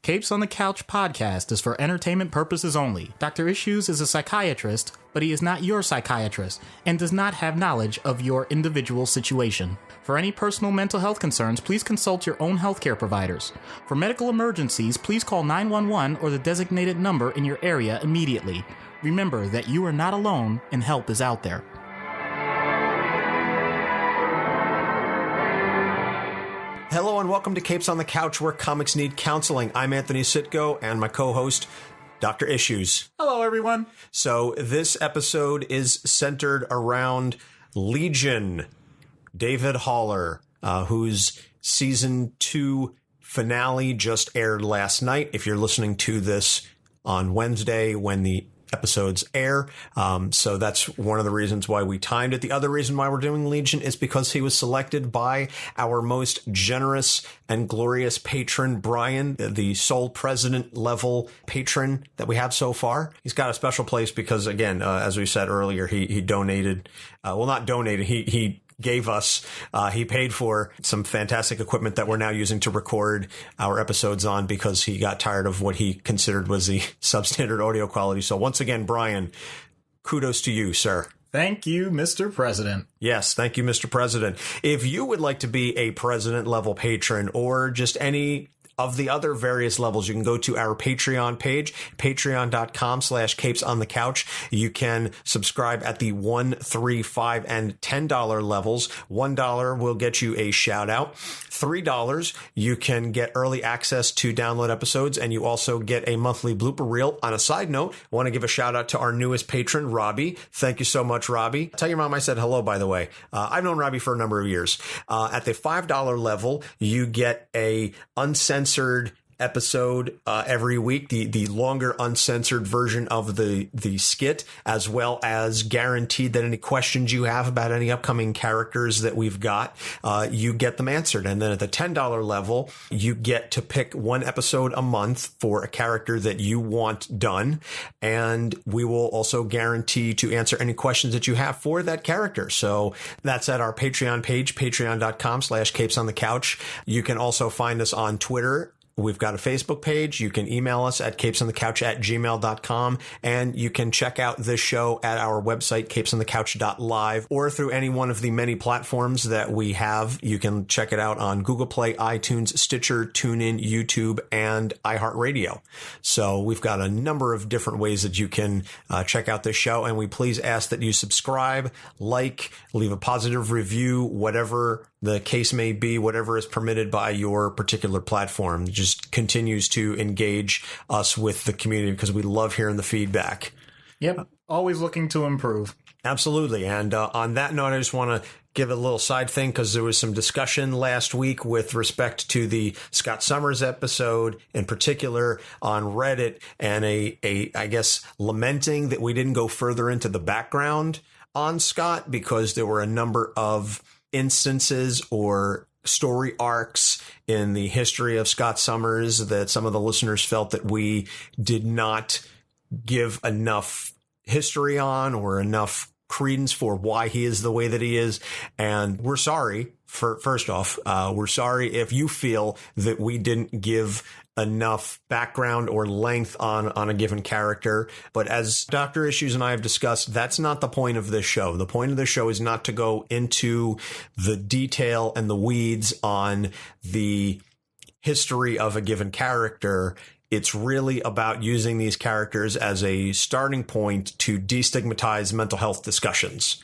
Capes on the Couch podcast is for entertainment purposes only. Dr. Issues is a psychiatrist, but he is not your psychiatrist and does not have knowledge of your individual situation. For any personal mental health concerns, please consult your own healthcare providers. For medical emergencies, please call 911 or the designated number in your area immediately. Remember that you are not alone and help is out there. Hello and welcome to Capes on the Couch, where comics need counseling. I'm Anthony Sitko and my co-host, Dr. Issues. Hello, everyone. So this episode is centered around Legion, David Haller, whose season 2 finale just aired last night. If you're listening to this on Wednesday when the episodes air. So that's one of the reasons why we timed it. The other reason why we're doing Legion is because he was selected by our most generous and glorious patron, Brian, the sole president level patron that we have so far. He's got a special place because, again, as we said earlier, he donated, not donated, he gave us, he paid for some fantastic equipment that we're now using to record our episodes on because he got tired of what he considered was the substandard audio quality. So once again, Brian, kudos to you, sir. Thank you, Mr. President. Yes, thank you, Mr. President. If you would like to be a president level patron or just any of the other various levels, you can go to our Patreon page, patreon.com/capesonthecouch. You can subscribe at the $1, $3, $5, and $10 levels. $1 will get you a shout out. $3, you can get early access to download episodes, and you also get a monthly blooper reel. On a side note, I want to give a shout out to our newest patron, Robbie. Thank you so much, Robbie. Tell your mom I said hello, by the way. I've known Robbie for a number of years. At the $5 level, you get a uncensored episode every week, the longer uncensored version of the skit, as well as guaranteed that any questions you have about any upcoming characters that we've got, you get them answered. And then at the $10 level, you get to pick one episode a month for a character that you want done. And we will also guarantee to answer any questions that you have for that character. So that's at our Patreon page, patreon.com/capesonthecouch. You can also find us on Twitter. We've got a Facebook page. You can email us at capesonthecouch@gmail.com, and you can check out this show at our website, capesonthecouch.live, or through any one of the many platforms that we have. You can check it out on Google Play, iTunes, Stitcher, TuneIn, YouTube, and iHeartRadio. So we've got a number of different ways that you can check out this show, and we please ask that you subscribe, like, leave a positive review, whatever the case may be, whatever is permitted by your particular platform. It just continues to engage us with the community because we love hearing the feedback. Yep. Always looking to improve. Absolutely. And on that note, I just want to give a little side thing because there was some discussion last week with respect to the Scott Summers episode in particular on Reddit, and I guess lamenting that we didn't go further into the background on Scott because there were a number of instances or story arcs in the history of Scott Summers that some of the listeners felt that we did not give enough history on or enough credence for why he is the way that he is. And we're sorry first off, we're sorry if you feel that we didn't give enough background or length on a given character. But as Dr. Issues and I have discussed, that's not the point of this show. The point of this show is not to go into the detail and the weeds on the history of a given character. It's really about using these characters as a starting point to destigmatize mental health discussions.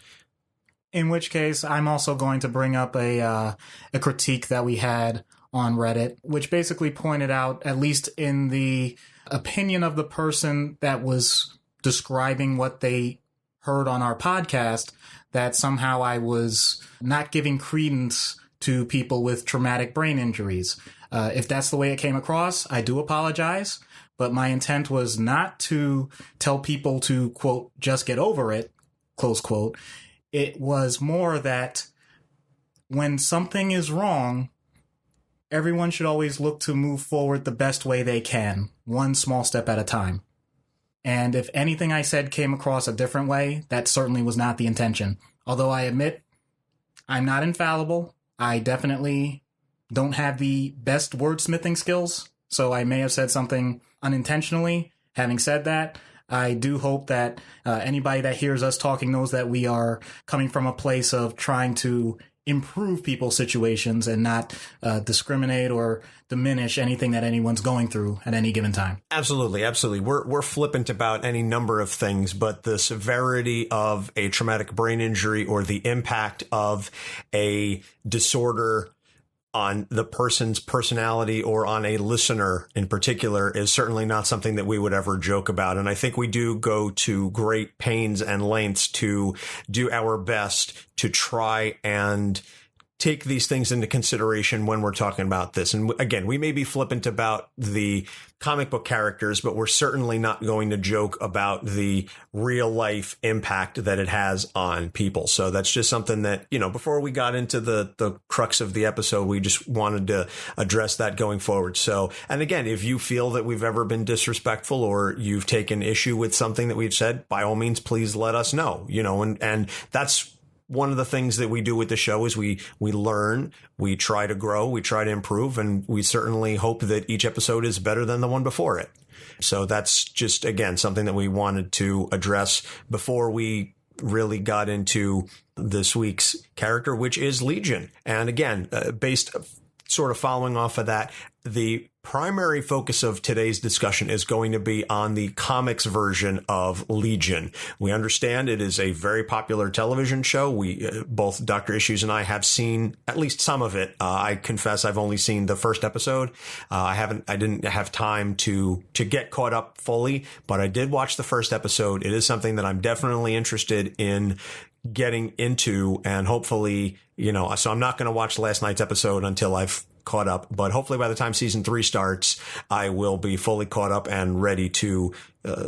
In which case, I'm also going to bring up a critique that we had on Reddit, which basically pointed out, at least in the opinion of the person that was describing what they heard on our podcast, that somehow I was not giving credence to people with traumatic brain injuries. If that's the way it came across, I do apologize. But my intent was not to tell people to, quote, just get over it, close quote. It was more that when something is wrong, everyone should always look to move forward the best way they can, one small step at a time. And if anything I said came across a different way, that certainly was not the intention. Although I admit I'm not infallible. I definitely don't have the best wordsmithing skills. so I may have said something unintentionally. Having said that, I do hope that anybody that hears us talking knows that we are coming from a place of trying to improve people's situations and not discriminate or diminish anything that anyone's going through at any given time. Absolutely, absolutely. We're flippant about any number of things, but the severity of a traumatic brain injury or the impact of a disorder on the person's personality or on a listener in particular is certainly not something that we would ever joke about. And I think we do go to great pains and lengths to do our best to try and take these things into consideration when we're talking about this. And again, we may be flippant about the comic book characters, but we're certainly not going to joke about the real life impact that it has on people. So that's just something that, before we got into the crux of the episode, we just wanted to address that going forward. So, and again, if you feel that we've ever been disrespectful or you've taken issue with something that we've said, by all means, please let us know, and that's one of the things that we do with the show is we learn, we try to grow, we try to improve, and we certainly hope that each episode is better than the one before it. So that's just, again, something that we wanted to address before we really got into this week's character, which is Legion. And again, based sort of following off of that, the primary focus of today's discussion is going to be on the comics version of Legion. We understand it is a very popular television show. We both Dr. Issues and I have seen at least some of it. I confess I've only seen the first episode. I didn't have time to get caught up fully, but I did watch the first episode. It is something that I'm definitely interested in getting into, and hopefully, so I'm not going to watch last night's episode until I've caught up, but hopefully by the time season 3 starts, I will be fully caught up and ready to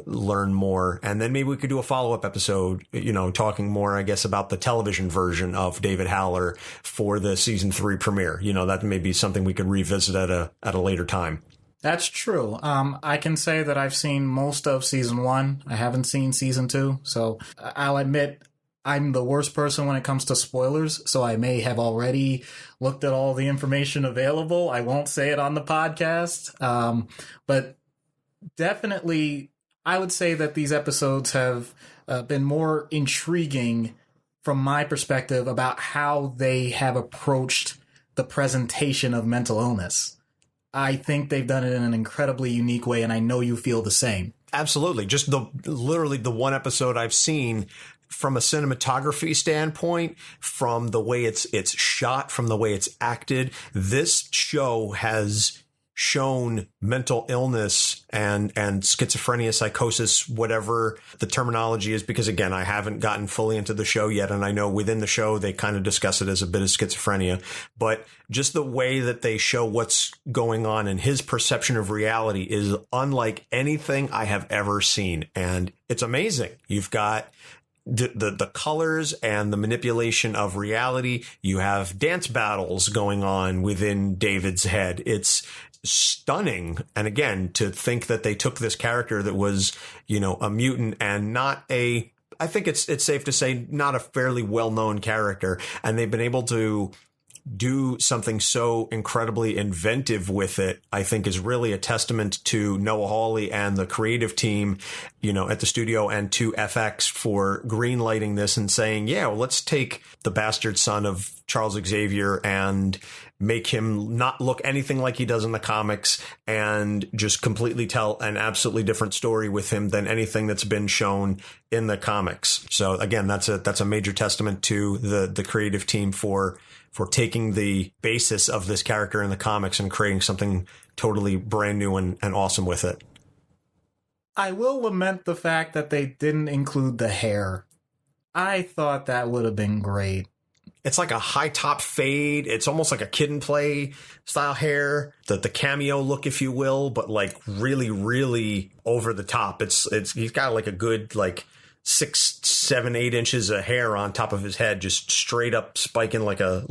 learn more. And then maybe we could do a follow-up episode, talking more, I guess, about the television version of David Haller for the season 3 premiere. That may be something we could revisit at a later time. That's true. I can say that I've seen most of season 1. I haven't seen season 2, so I'll admit I'm the worst person when it comes to spoilers, so I may have already looked at all the information available. I won't say it on the podcast, but definitely I would say that these episodes have been more intriguing from my perspective about how they have approached the presentation of mental illness. I think they've done it in an incredibly unique way, and I know you feel the same. Absolutely. Just literally the one episode I've seen, from a cinematography standpoint, from the way it's shot, from the way it's acted, this show has shown mental illness and schizophrenia, psychosis, whatever the terminology is, because again, I haven't gotten fully into the show yet, and I know within the show they kind of discuss it as a bit of schizophrenia, but just the way that they show what's going on and his perception of reality is unlike anything I have ever seen, and it's amazing. You've got the colors and the manipulation of reality. You have dance battles going on within David's head. It's stunning. And again, to think that they took this character that was, a mutant and not I think it's safe to say not a fairly well-known character, and they've been able to do something so incredibly inventive with it, I think is really a testament to Noah Hawley and the creative team, at the studio, and to FX for greenlighting this and saying, yeah, well, let's take the bastard son of Charles Xavier and make him not look anything like he does in the comics and just completely tell an absolutely different story with him than anything that's been shown in the comics. So again, that's a major testament to the creative team for taking the basis of this character in the comics and creating something totally brand new and awesome with it. I will lament the fact that they didn't include the hair. I thought that would have been great. It's like a high top fade. It's almost like a Kid and Play style hair, the cameo look, if you will, but like really, really over the top. He's got like a good 6, 7, 8 inches of hair on top of his head, just straight up spiking like a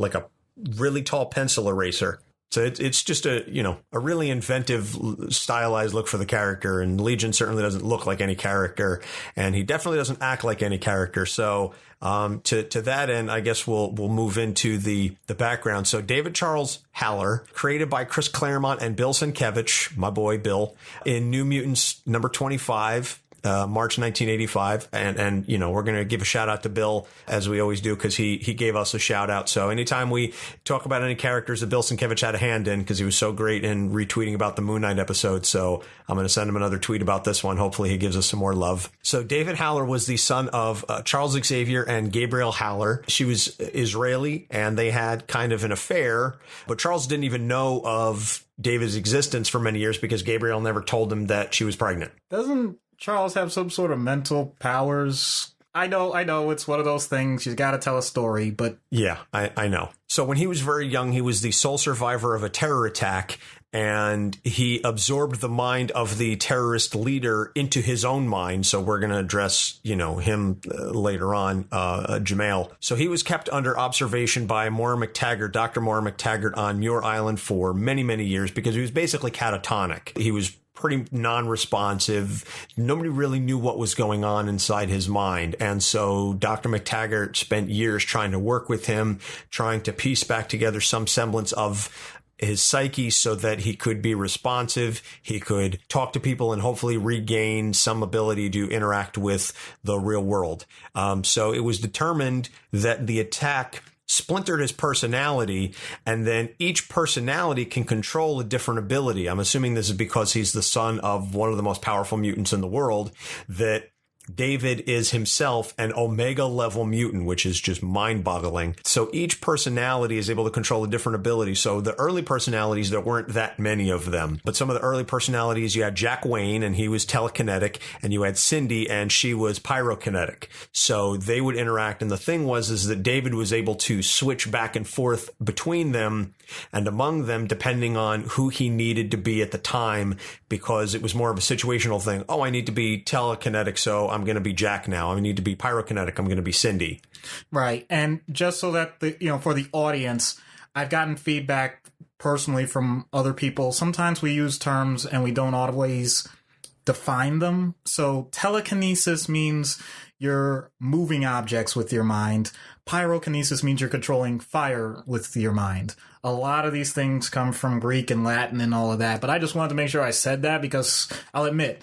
really tall pencil eraser. So it's just a really inventive, stylized look for the character. And Legion certainly doesn't look like any character, and he definitely doesn't act like any character. So to that end, I guess we'll move into the background. So David Charles Haller, created by Chris Claremont and Bill Sienkiewicz, my boy Bill, in New Mutants number 25. March 1985. And we're going to give a shout out to Bill, as we always do, because he gave us a shout out. So anytime we talk about any characters that Bill Sienkiewicz had a hand in, because he was so great in retweeting about the Moon Knight episode. So I'm going to send him another tweet about this one. Hopefully he gives us some more love. So David Haller was the son of Charles Xavier and Gabrielle Haller. She was Israeli, and they had kind of an affair, but Charles didn't even know of David's existence for many years because Gabrielle never told him that she was pregnant. Doesn't Charles have some sort of mental powers? I know, it's one of those things. You got to tell a story, but... Yeah, I know. So when he was very young, he was the sole survivor of a terror attack, and he absorbed the mind of the terrorist leader into his own mind. So we're going to address, him later on, Jamail. So he was kept under observation by Moira McTaggert, Dr. Moira McTaggert, on Muir Island for many, many years because he was basically catatonic. He was pretty non-responsive. Nobody really knew what was going on inside his mind. And so Dr. McTaggert spent years trying to work with him, trying to piece back together some semblance of his psyche so that he could be responsive, he could talk to people, and hopefully regain some ability to interact with the real world. So it was determined that the attack splintered his personality, and then each personality can control a different ability. I'm assuming this is because he's the son of one of the most powerful mutants in the world, that David is himself an Omega level mutant, which is just mind boggling. So each personality is able to control a different ability. So the early personalities, there weren't that many of them, but some of the early personalities, you had Jack Wayne, and he was telekinetic, and you had Cindy, and she was pyrokinetic. So they would interact. And the thing is that David was able to switch back and forth between them and among them, depending on who he needed to be at the time, because it was more of a situational thing. Oh, I need to be telekinetic, so I'm going to be Jack now. I need to be pyrokinetic, I'm going to be Cindy. Right. And just so that for the audience, I've gotten feedback personally from other people. Sometimes we use terms and we don't always define them. So telekinesis means you're moving objects with your mind. Pyrokinesis means you're controlling fire with your mind. A lot of these things come from Greek and Latin and all of that, but I just wanted to make sure I said that because I'll admit,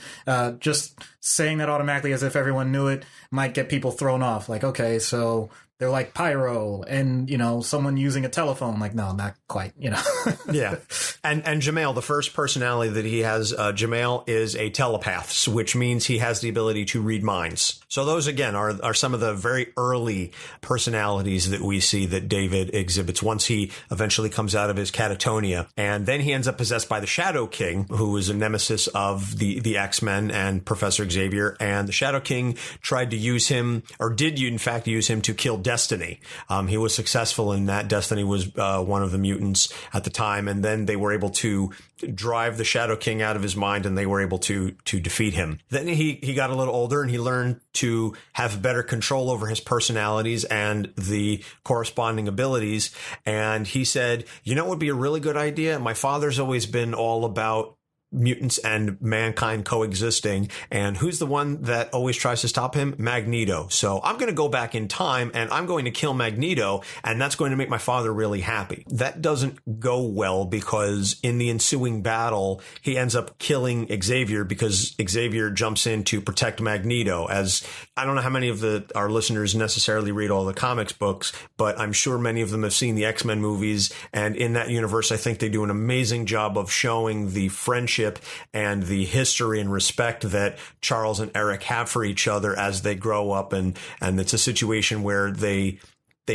just saying that automatically as if everyone knew it might get people thrown off. Like, okay, so they're like pyro and, someone using a telephone. Like, no, not quite, Yeah. And Jamail, the first personality that he has, Jamail is a telepath, which means he has the ability to read minds. So those, again, are some of the very early personalities that we see that David exhibits once he eventually comes out of his catatonia. And then he ends up possessed by the Shadow King, who is a nemesis of the X-Men and Professor Xavier. And the Shadow King tried to use him, or did in fact use him, to kill Destiny. He was successful in that. Destiny was one of the mutants at the time, and then they were able to drive the Shadow King out of his mind, and they were able to defeat him. Then he got a little older, and he learned to have better control over his personalities and the corresponding abilities. And he said, what would be a really good idea? My father's always been all about mutants and mankind coexisting. And who's the one that always tries to stop him? Magneto. So I'm going to go back in time and I'm going to kill Magneto, and that's going to make my father really happy. That doesn't go well because in the ensuing battle, he ends up killing Xavier because Xavier jumps in to protect Magneto. As I don't know how many of our listeners necessarily read all the comics books, but I'm sure many of them have seen the X-Men movies. And in that universe, I think they do an amazing job of showing the friendship and the history and respect that Charles and Eric have for each other as they grow up. And it's a situation where they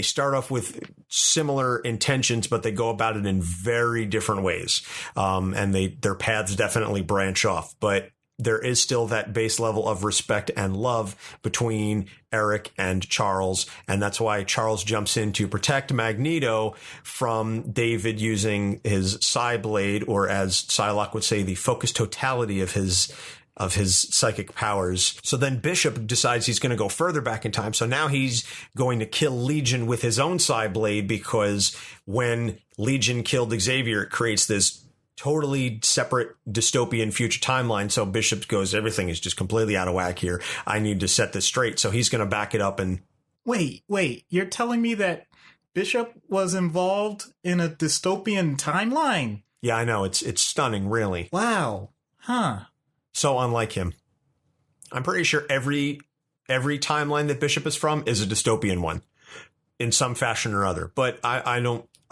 start off with similar intentions, but they go about it in very different ways. And their paths definitely branch off, but there is still that base level of respect and love between Eric and Charles. And that's why Charles jumps in to protect Magneto from David using his psi blade, or as Psylocke would say, the focus totality of his of his psychic powers. So then Bishop decides he's going to go further back in time. So now he's going to kill Legion with his own Psyblade, because when Legion killed Xavier, it creates this totally separate dystopian future timeline. So Bishop goes, everything is just completely out of whack here. I need to set this straight. So he's going to back it up and... Wait, you're telling me that Bishop was involved in a dystopian timeline? Yeah, I know. It's stunning, really. Wow. Huh. So unlike him. I'm pretty sure every timeline that Bishop is from is a dystopian one in some fashion or other. But I'm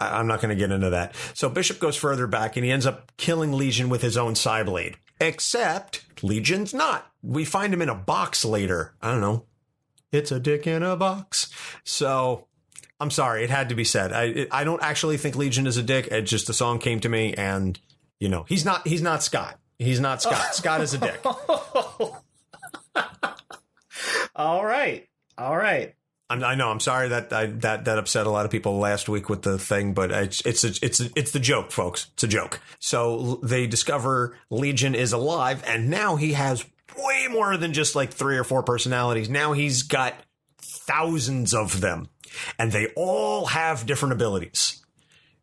not going to get into that. So Bishop goes further back and he ends up killing Legion with his own Psyblade. Except Legion's not. We find him in a box later. I don't know. It's a dick in a box. So I'm sorry. It had to be said. I don't actually think Legion is a dick. It just, the song came to me and, you know, he's not Scott. He's not Scott. Scott is a dick. All right. I know. I'm sorry that upset a lot of people last week with the thing, but it's the joke, folks. It's a joke. So they discover Legion is alive, and now he has way more than just like 3 or 4 personalities. Now he's got thousands of them, and they all have different abilities.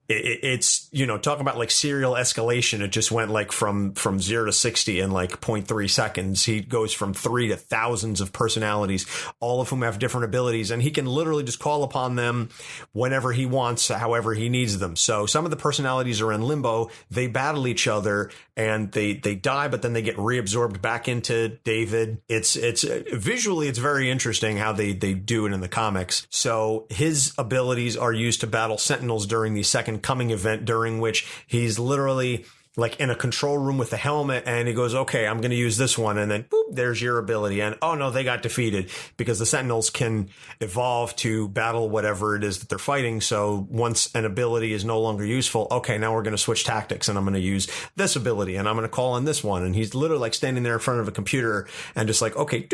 It's, you know, talk about like serial escalation. It just went like from 0 to 60 in like 0.3 seconds. He goes from 3 to thousands of personalities, all of whom have different abilities, and he can literally just call upon them whenever he wants, however he needs them. So some of the personalities are in limbo. They battle each other and they die, but then they get reabsorbed back into David. It's visually, it's very interesting how they do it in the comics. So his abilities are used to battle Sentinels during the Second Coming event, during which he's literally like in a control room with a helmet, and he goes, okay, I'm going to use this one. And then boop, there's your ability. And oh no, they got defeated, because the Sentinels can evolve to battle whatever it is that they're fighting. So once an ability is no longer useful, okay, now we're going to switch tactics, and I'm going to use this ability, and I'm going to call on this one. And he's literally like standing there in front of a computer and just like, okay,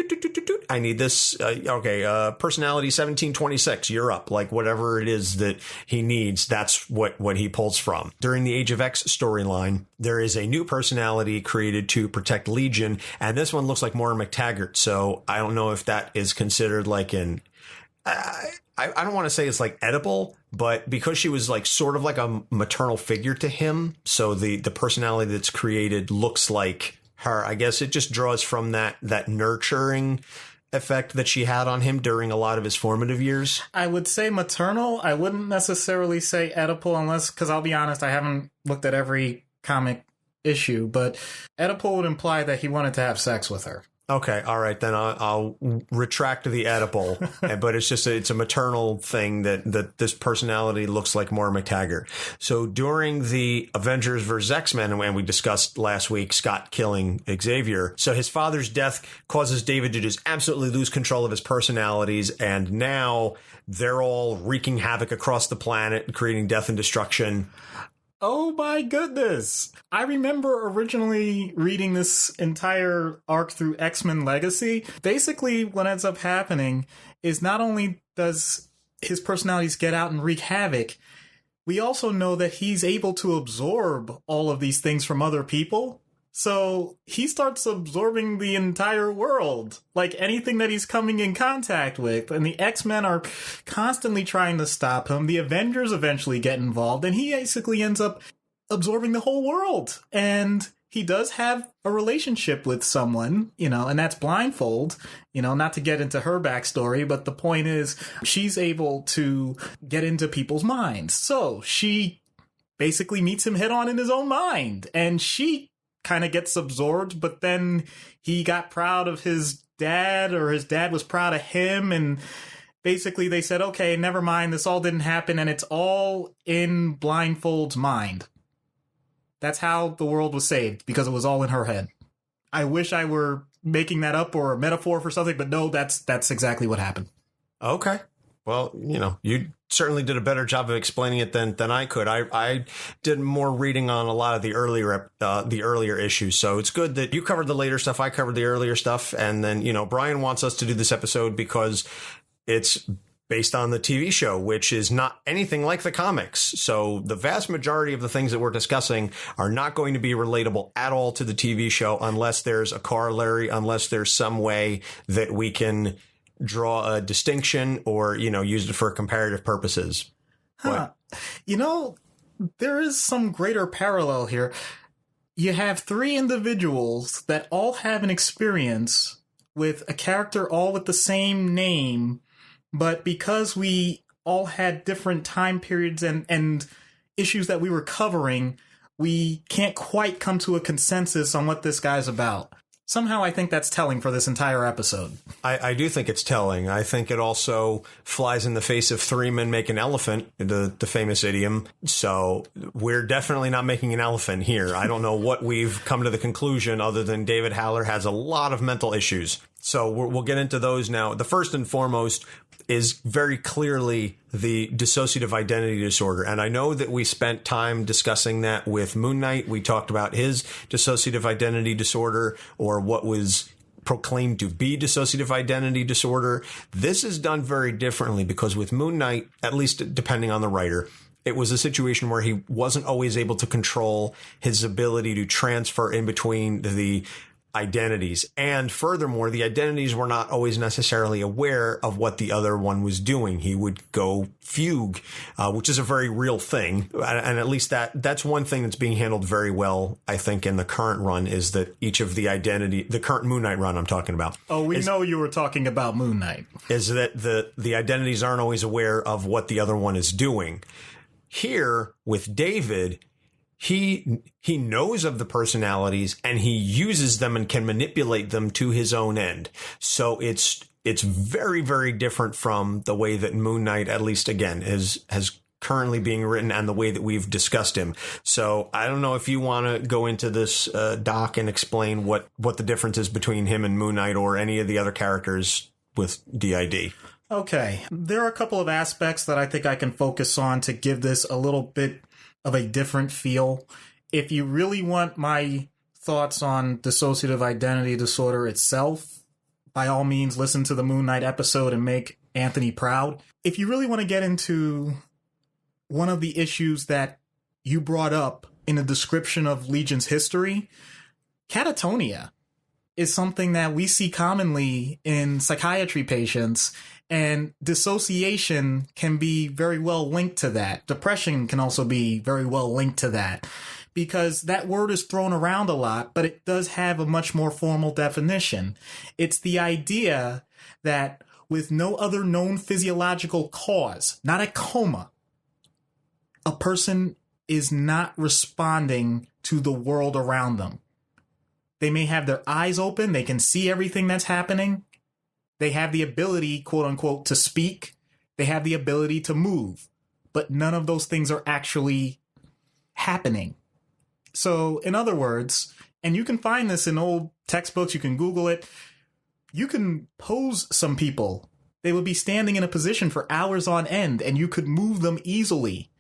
I need this. Personality 1726, you're up. Like whatever it is that he needs, that's what he pulls from. During the Age of X storyline, there is a new personality created to protect Legion, and this one looks like Moira McTaggert. So I don't know if that is considered like an... I don't want to say it's like edible, but because she was like sort of like a maternal figure to him, so the personality that's created looks like her. I guess it just draws from that nurturing effect that she had on him during a lot of his formative years. I would say maternal. I wouldn't necessarily say Oedipal, unless, because I'll be honest, I haven't looked at every comic issue, but Oedipal would imply that he wanted to have sex with her. Okay, all right, then I'll retract the Oedipal, but it's a maternal thing that this personality looks like Moira McTaggert. So during the Avengers vs. X-Men, and we discussed last week Scott killing Xavier, so his father's death causes David to just absolutely lose control of his personalities, and now they're all wreaking havoc across the planet and creating death and destruction. Oh my goodness. I remember originally reading this entire arc through X-Men Legacy. Basically, what ends up happening is not only does his personalities get out and wreak havoc, we also know that he's able to absorb all of these things from other people. So he starts absorbing the entire world, like anything that he's coming in contact with. And the X-Men are constantly trying to stop him. The Avengers eventually get involved, and he basically ends up absorbing the whole world. And he does have a relationship with someone, you know, and that's Blindfold, you know, not to get into her backstory, but the point is she's able to get into people's minds. So she basically meets him head on in his own mind, and she kind of gets absorbed, but then he got proud of his dad, or his dad was proud of him, and basically they said, okay, never mind, this all didn't happen, and it's all in Blindfold's mind. That's how the world was saved, because it was all in her head. I wish I were making that up or a metaphor for something, but no, that's exactly what happened. Okay. Well, you know, you certainly did a better job of explaining it than I could. I did more reading on a lot of the earlier issues. So it's good that you covered the later stuff. I covered the earlier stuff. And then, you know, Brian wants us to do this episode because it's based on the TV show, which is not anything like the comics. So the vast majority of the things that we're discussing are not going to be relatable at all to the TV show unless there's a corollary, unless there's some way that we can draw a distinction or, use it for comparative purposes. Huh. There is some greater parallel here. You have three individuals that all have an experience with a character all with the same name, but because we all had different time periods and issues that we were covering, we can't quite come to a consensus on what this guy's about. Somehow I think that's telling for this entire episode. I do think it's telling. I think it also flies in the face of three men make an elephant, the famous idiom. So we're definitely not making an elephant here. I don't know what we've come to the conclusion other than David Haller has a lot of mental issues. So we'll get into those now. The first and foremost is very clearly the dissociative identity disorder. And I know that we spent time discussing that with Moon Knight. We talked about his dissociative identity disorder, or what was proclaimed to be dissociative identity disorder. This is done very differently because with Moon Knight, at least depending on the writer, it was a situation where he wasn't always able to control his ability to transfer in between the identities. And furthermore, the identities were not always necessarily aware of what the other one was doing. He would go fugue, which is a very real thing. And at least that's one thing that's being handled very well, I think, in the current run, is that each of the current Moon Knight run I'm talking about. Oh, we know you were talking about Moon Knight. Is that the identities aren't always aware of what the other one is doing. Here, with David, he knows of the personalities and he uses them and can manipulate them to his own end. So it's very, very different from the way that Moon Knight, at least again, has currently being written and the way that we've discussed him. So I don't know if you want to go into this doc and explain what the difference is between him and Moon Knight or any of the other characters with DID. Okay. There are a couple of aspects that I think I can focus on to give this a little bit of a different feel. If you really want my thoughts on dissociative identity disorder itself, by all means, listen to the Moon Knight episode and make Anthony proud. If you really want to get into one of the issues that you brought up in a description of Legion's history, catatonia is something that we see commonly in psychiatry patients, and dissociation can be very well linked to that. Depression can also be very well linked to that, because that word is thrown around a lot, but it does have a much more formal definition. It's the idea that with no other known physiological cause, not a coma, a person is not responding to the world around them. They may have their eyes open, they can see everything that's happening. They have the ability, quote unquote, to speak. They have the ability to move, but none of those things are actually happening. So in other words, and you can find this in old textbooks, you can Google it, you can pose some people. They would be standing in a position for hours on end and you could move them easily,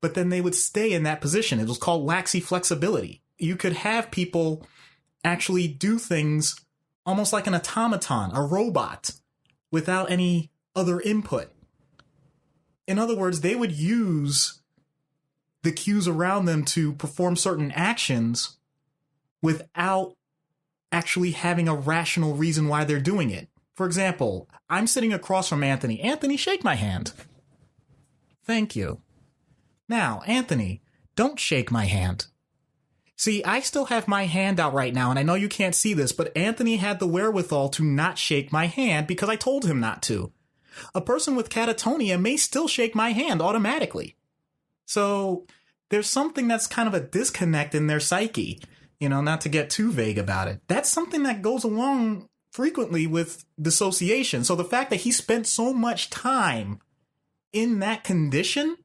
but then they would stay in that position. It was called laxy flexibility. You could have people actually do things almost like an automaton, a robot, without any other input. In other words, they would use the cues around them to perform certain actions without actually having a rational reason why they're doing it. For example, I'm sitting across from Anthony. Anthony, shake my hand. Thank you. Now, Anthony, don't shake my hand. See, I still have my hand out right now, and I know you can't see this, but Anthony had the wherewithal to not shake my hand because I told him not to. A person with catatonia may still shake my hand automatically. So there's something that's kind of a disconnect in their psyche, not to get too vague about it. That's something that goes along frequently with dissociation. So the fact that he spent so much time in that condition,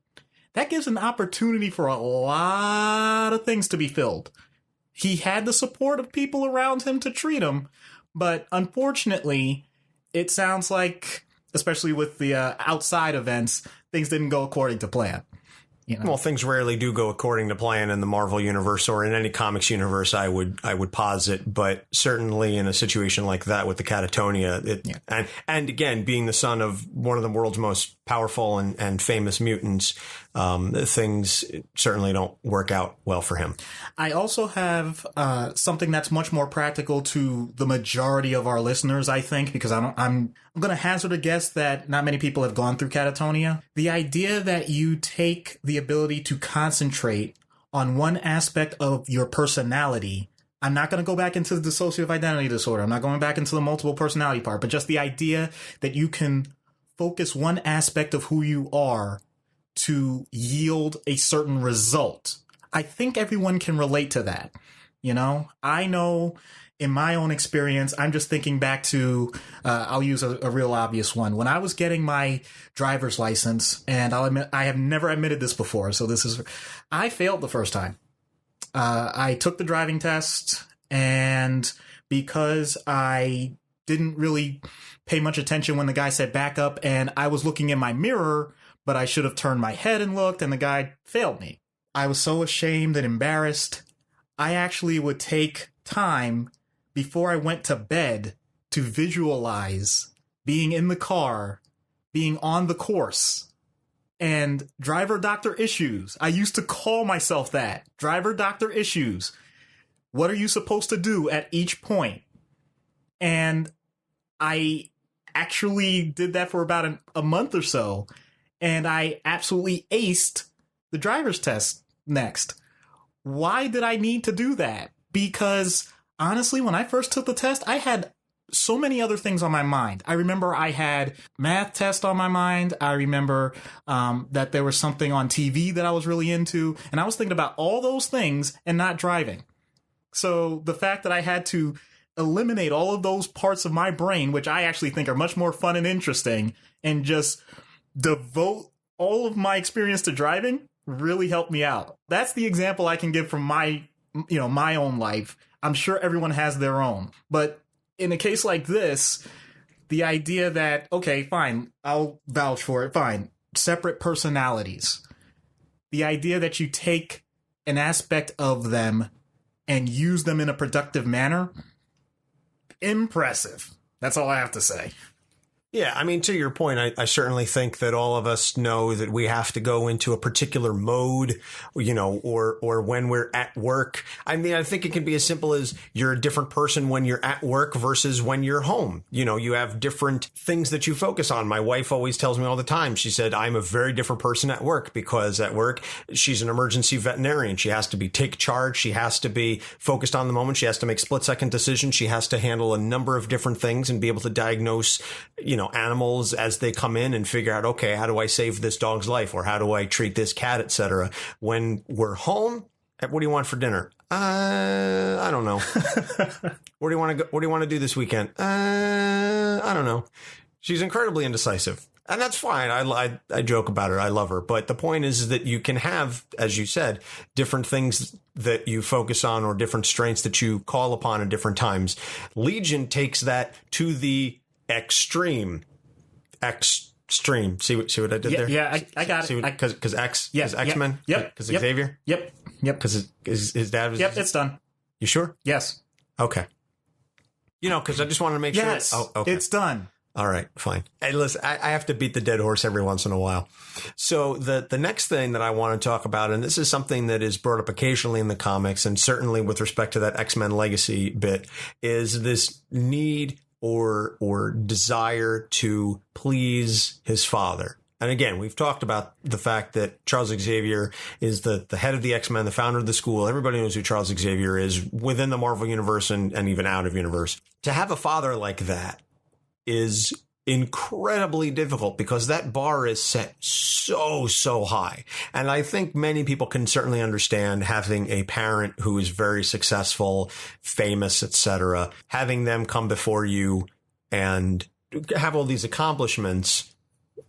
that gives an opportunity for a lot of things to be filled. He had the support of people around him to treat him, but unfortunately, it sounds like, especially with the outside events, things didn't go according to plan. You know? Well, things rarely do go according to plan in the Marvel universe or in any comics universe, I would posit. But certainly in a situation like that with the catatonia, and again, being the son of one of the world's most powerful and famous mutants, things certainly don't work out well for him. I also have something that's much more practical to the majority of our listeners, I think, because I'm going to hazard a guess that not many people have gone through catatonia. The idea that you take the ability to concentrate on one aspect of your personality. I'm not going to go back into the dissociative identity disorder. I'm not going back into the multiple personality part, but just the idea that you can focus one aspect of who you are to yield a certain result. I think everyone can relate to that. You know, I know in my own experience, I'm just thinking back to, I'll use a real obvious one. When I was getting my driver's license, and I'll admit, I have never admitted this before, so I failed the first time. I took the driving test, and because I didn't really pay much attention when the guy said back up, and I was looking in my mirror, but I should have turned my head and looked, and the guy failed me. I was so ashamed and embarrassed. I actually would take time before I went to bed to visualize being in the car, being on the course, and driver doctor issues. I used to call myself that. Driver doctor issues. What are you supposed to do at each point? And I actually did that for about a month or so, and I absolutely aced the driver's test next. Why did I need to do that? Because honestly, when I first took the test, I had so many other things on my mind. I remember I had math test on my mind. I remember that there was something on TV that I was really into, and I was thinking about all those things and not driving. So the fact that I had to eliminate all of those parts of my brain, which I actually think are much more fun and interesting, and just devote all of my experience to driving really helped me out. That's the example I can give from my own life. I'm sure everyone has their own. But in a case like this, the idea that, okay, fine, I'll vouch for it, fine, separate personalities. The idea that you take an aspect of them and use them in a productive manner, impressive. That's all I have to say. Yeah, I mean, to your point, I certainly think that all of us know that we have to go into a particular mode, or when we're at work. I mean, I think it can be as simple as you're a different person when you're at work versus when you're home. You have different things that you focus on. My wife always tells me all the time. She said, I'm a very different person at work because at work, she's an emergency veterinarian. She has to take charge. She has to be focused on the moment. She has to make split-second decisions. She has to handle a number of different things and be able to diagnose, animals as they come in and figure out, okay, how do I save this dog's life, or how do I treat this cat, etc. When we're home, what do you want for dinner? I don't know. Where do you want to go? What do you want to do this weekend? I don't know. She's incredibly indecisive, and that's fine. I joke about her. I love her. But the point is that you can have, as you said, different things that you focus on or different strengths that you call upon at different times. Legion takes that to the extreme. See what I did there? Yeah, I got it. Because X-Men? Yep. Because Xavier? Yep. Because his dad was... Yep, it's done. You sure? Yes. Okay. Because I just wanted to make sure... Yes, okay. It's done. All right, fine. Hey, listen, I have to beat the dead horse every once in a while. So the next thing that I want to talk about, and this is something that is brought up occasionally in the comics, and certainly with respect to that X-Men Legacy bit, is this need or desire to please his father. And again, we've talked about the fact that Charles Xavier is the head of the X-Men, the founder of the school. Everybody knows who Charles Xavier is within the Marvel universe and even out of universe. To have a father like that is incredibly difficult because that bar is set so high. And I think many people can certainly understand having a parent who is very successful, famous, etc., having them come before you and have all these accomplishments.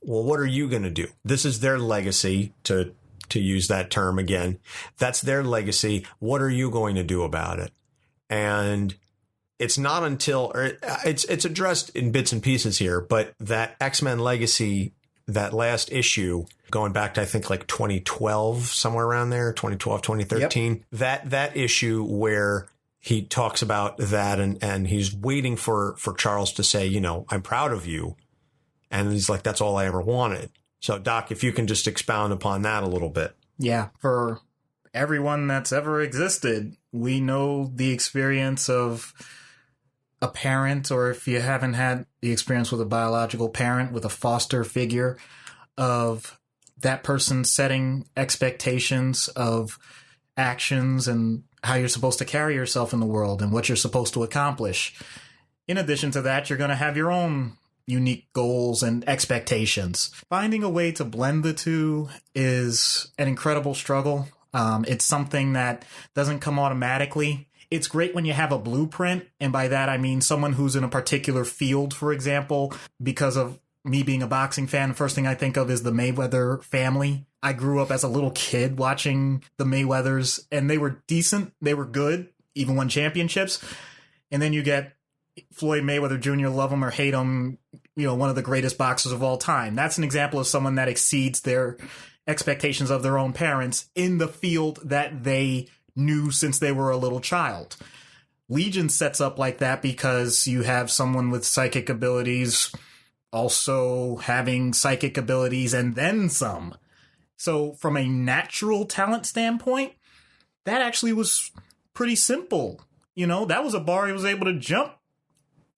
Well, what are you going to do? This is their legacy, to use that term again. That's their legacy. What are you going to do about it? And it's not until, or it's addressed in bits and pieces here, but that X-Men Legacy that last issue, going back to, I think, like 2012, somewhere around there, 2012, 2013, that issue where he talks about that and he's waiting for Charles to say, you know, I'm proud of you. And he's like, that's all I ever wanted. So, Doc, if you can just expound upon that a little bit. Yeah, for everyone that's ever existed, we know the experience of a parent, or if you haven't had the experience with a biological parent, with a foster figure, of that person setting expectations of actions and how you're supposed to carry yourself in the world and what you're supposed to accomplish. In addition to that, you're going to have your own unique goals and expectations. Finding a way to blend the two is an incredible struggle. It's something that doesn't come automatically. It's great when you have a blueprint, and by that I mean someone who's in a particular field, for example. Because of me being a boxing fan, the first thing I think of is the Mayweather family. I grew up as a little kid watching the Mayweathers, and they were decent, they were good, even won championships. And then you get Floyd Mayweather Jr., love him or hate him, you know, one of the greatest boxers of all time. That's an example of someone that exceeds their expectations of their own parents in the field that they knew since they were a little child. Legion sets up like that because you have someone with psychic abilities also having psychic abilities and then some. So from a natural talent standpoint, that actually was pretty simple. You know, that was a bar he was able to jump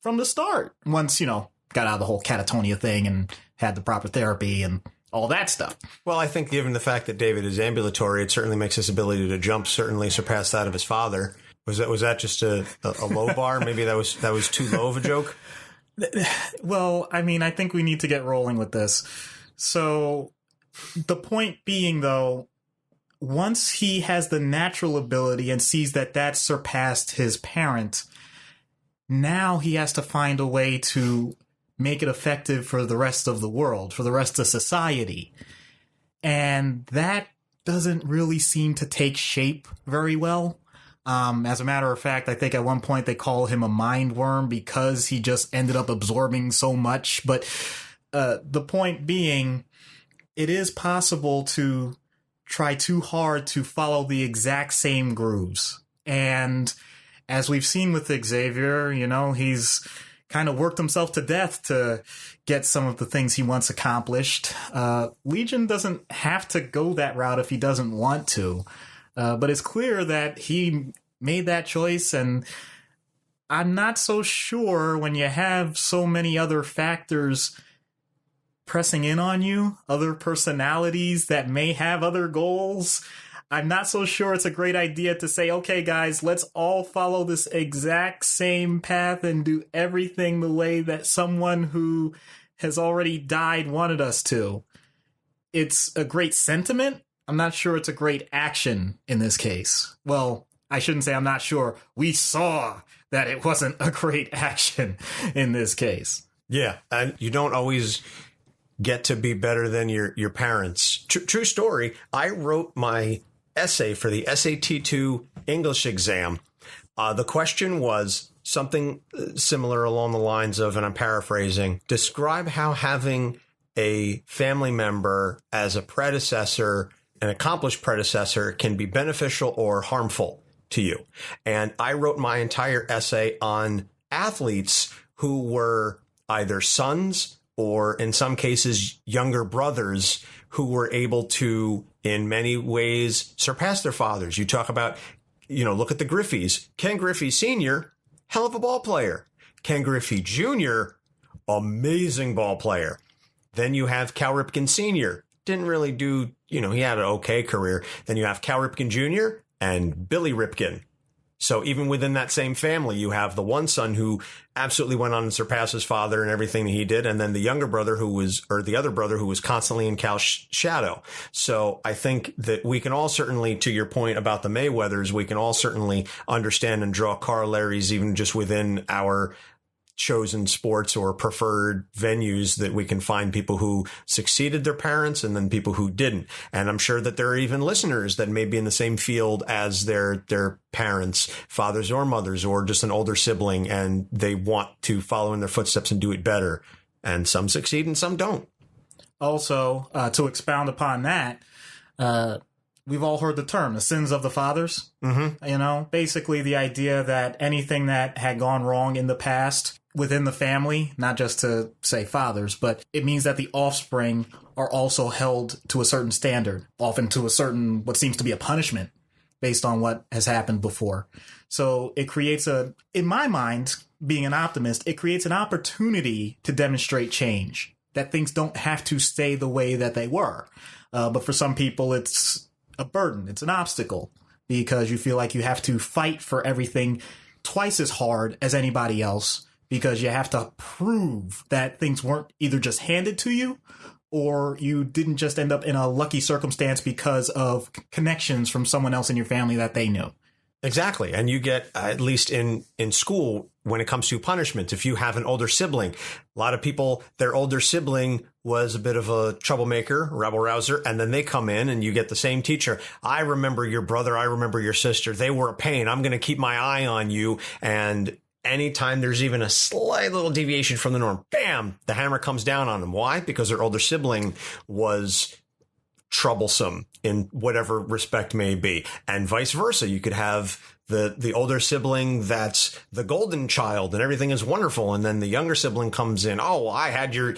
from the start once, you know, got out of the whole catatonia thing and had the proper therapy and all that stuff. Well, I think given the fact that David is ambulatory, it certainly makes his ability to jump certainly surpass that of his father. Was that just a low bar? Maybe that was too low of a joke? Well, I mean, I think we need to get rolling with this. So the point being, though, once he has the natural ability and sees that surpassed his parent, now he has to find a way to make it effective for the rest of the world, for the rest of society. And that doesn't really seem to take shape very well. As a matter of fact, I think at one point they call him a mind worm because he just ended up absorbing so much. But the point being, it is possible to try too hard to follow the exact same grooves. And as we've seen with Xavier, you know, he's kind of worked himself to death to get some of the things he wants accomplished. Legion doesn't have to go that route if he doesn't want to. But it's clear that he made that choice, and I'm not so sure when you have so many other factors pressing in on you, other personalities that may have other goals. I'm not so sure it's a great idea to say, okay, guys, let's all follow this exact same path and do everything the way that someone who has already died wanted us to. It's a great sentiment. I'm not sure it's a great action in this case. Well, I shouldn't say I'm not sure. We saw that it wasn't a great action in this case. Yeah, and you don't always get to be better than your parents. True story. I wrote my essay for the SAT2 English exam. The question was something similar along the lines of, and I'm paraphrasing, describe how having a family member as a predecessor, an accomplished predecessor, can be beneficial or harmful to you. And I wrote my entire essay on athletes who were either sons or in some cases younger brothers who were able to, in many ways, surpass their fathers. You talk about, you know, look at the Griffeys. Ken Griffey Sr., hell of a ball player. Ken Griffey Jr., amazing ball player. Then you have Cal Ripken Sr., didn't really do, you know, he had an okay career. Then you have Cal Ripken Jr. and Billy Ripken. So even within that same family, you have the one son who absolutely went on and surpassed his father and everything that he did. And then the younger brother the other brother who was constantly in Cal's shadow. So I think that we can all certainly, to your point about the Mayweathers, we can all certainly understand and draw corollaries even just within our chosen sports or preferred venues, that we can find people who succeeded their parents and then people who didn't. And I'm sure that there are even listeners that may be in the same field as their parents, fathers or mothers, or just an older sibling, and they want to follow in their footsteps and do it better. And some succeed and some don't. Also, to expound upon that, we've all heard the term, the sins of the fathers. Mm-hmm. Basically the idea that anything that had gone wrong in the past within the family, not just to say fathers, but it means that the offspring are also held to a certain standard, often to a certain, what seems to be a punishment based on what has happened before. So it creates in my mind, being an optimist, it creates an opportunity to demonstrate change, that things don't have to stay the way that they were. But for some people, it's a burden. It's an obstacle because you feel like you have to fight for everything twice as hard as anybody else because you have to prove that things weren't either just handed to you or you didn't just end up in a lucky circumstance because of connections from someone else in your family that they knew. Exactly. And you get, at least in school, when it comes to punishment, if you have an older sibling, a lot of people, their older sibling was a bit of a troublemaker, rebel rouser, and then they come in and you get the same teacher. I remember your brother. I remember your sister. They were a pain. I'm going to keep my eye on you. And anytime there's even a slight little deviation from the norm, bam, the hammer comes down on them. Why? Because their older sibling was troublesome in whatever respect may be, and vice versa. You could have the older sibling that's the golden child and everything is wonderful, and then the younger sibling comes in. Oh, well, I had your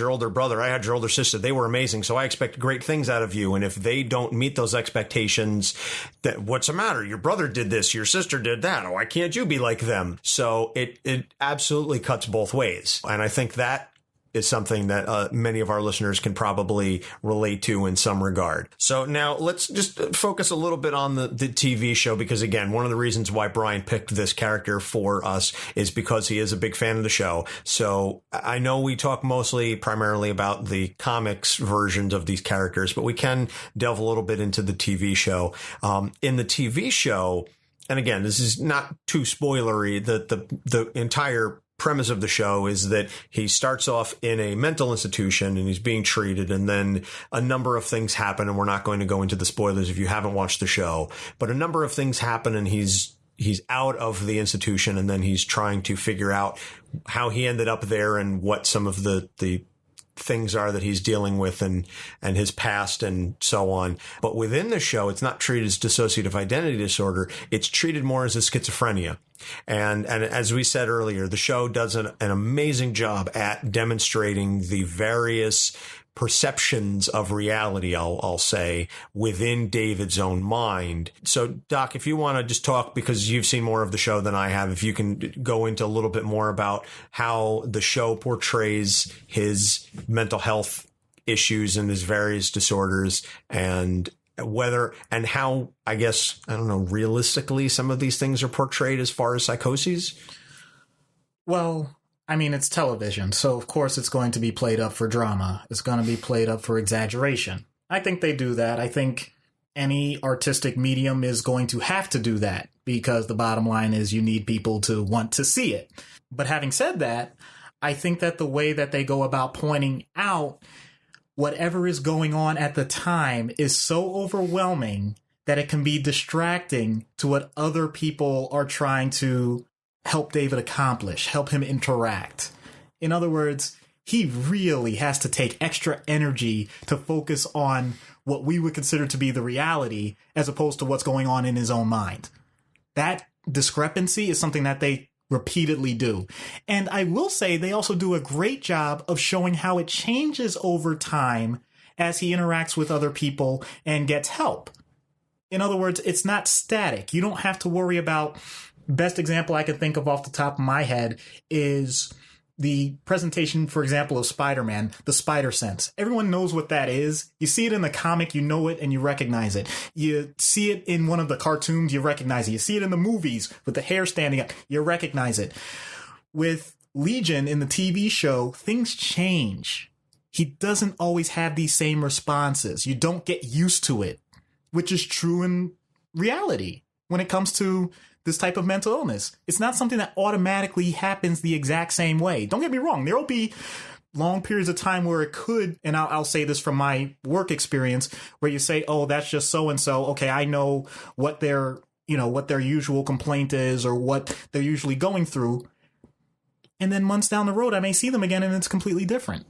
older brother, I had your older sister, they were amazing, so I expect great things out of you. And if they don't meet those expectations, that what's the matter? Your brother did this, your sister did that. Oh, why can't you be like them? So it absolutely cuts both ways, and I think that is something that many of our listeners can probably relate to in some regard. So now let's just focus a little bit on the TV show, because again, one of the reasons why Brian picked this character for us is because he is a big fan of the show. So I know we talk primarily about the comics versions of these characters, but we can delve a little bit into the TV show. In the TV show, and again, this is not too spoilery, the entire premise of the show is that he starts off in a mental institution and he's being treated, and then a number of things happen, and we're not going to go into the spoilers if you haven't watched the show, but a number of things happen and he's out of the institution, and then he's trying to figure out how he ended up there and what some of the things are that he's dealing with and his past and so on. But within the show, it's not treated as dissociative identity disorder. It's treated more as a schizophrenia. And as we said earlier, the show does an amazing job at demonstrating the various perceptions of reality, I'll say, within David's own mind. So, Doc, if you want to just talk, because you've seen more of the show than I have, if you can go into a little bit more about how the show portrays his mental health issues and his various disorders, and whether and how, I guess, I don't know, realistically some of these things are portrayed as far as psychoses? Well, I mean, it's television, so of course it's going to be played up for drama. It's going to be played up for exaggeration. I think they do that. I think any artistic medium is going to have to do that, because the bottom line is you need people to want to see it. But having said that, I think that the way that they go about pointing out whatever is going on at the time is so overwhelming that it can be distracting to what other people are trying to help David accomplish, help him interact. In other words, he really has to take extra energy to focus on what we would consider to be the reality as opposed to what's going on in his own mind. That discrepancy is something that they repeatedly do. And I will say they also do a great job of showing how it changes over time as he interacts with other people and gets help. In other words, it's not static. You don't have to worry about. Best example I can think of off the top of my head is the presentation, for example, of Spider-Man, the spider sense. Everyone knows what that is. You see it in the comic, you know it, and you recognize it. You see it in one of the cartoons, you recognize it. You see it in the movies with the hair standing up, you recognize it. With Legion in the TV show, things change. He doesn't always have these same responses. You don't get used to it, which is true in reality when it comes to this type of mental illness. It's not something that automatically happens the exact same way. Don't get me wrong. There will be long periods of time where it could, and I'll say this from my work experience, where you say, oh, that's just so-and-so. Okay, I know what their usual complaint is or what they're usually going through. And then months down the road, I may see them again and it's completely different.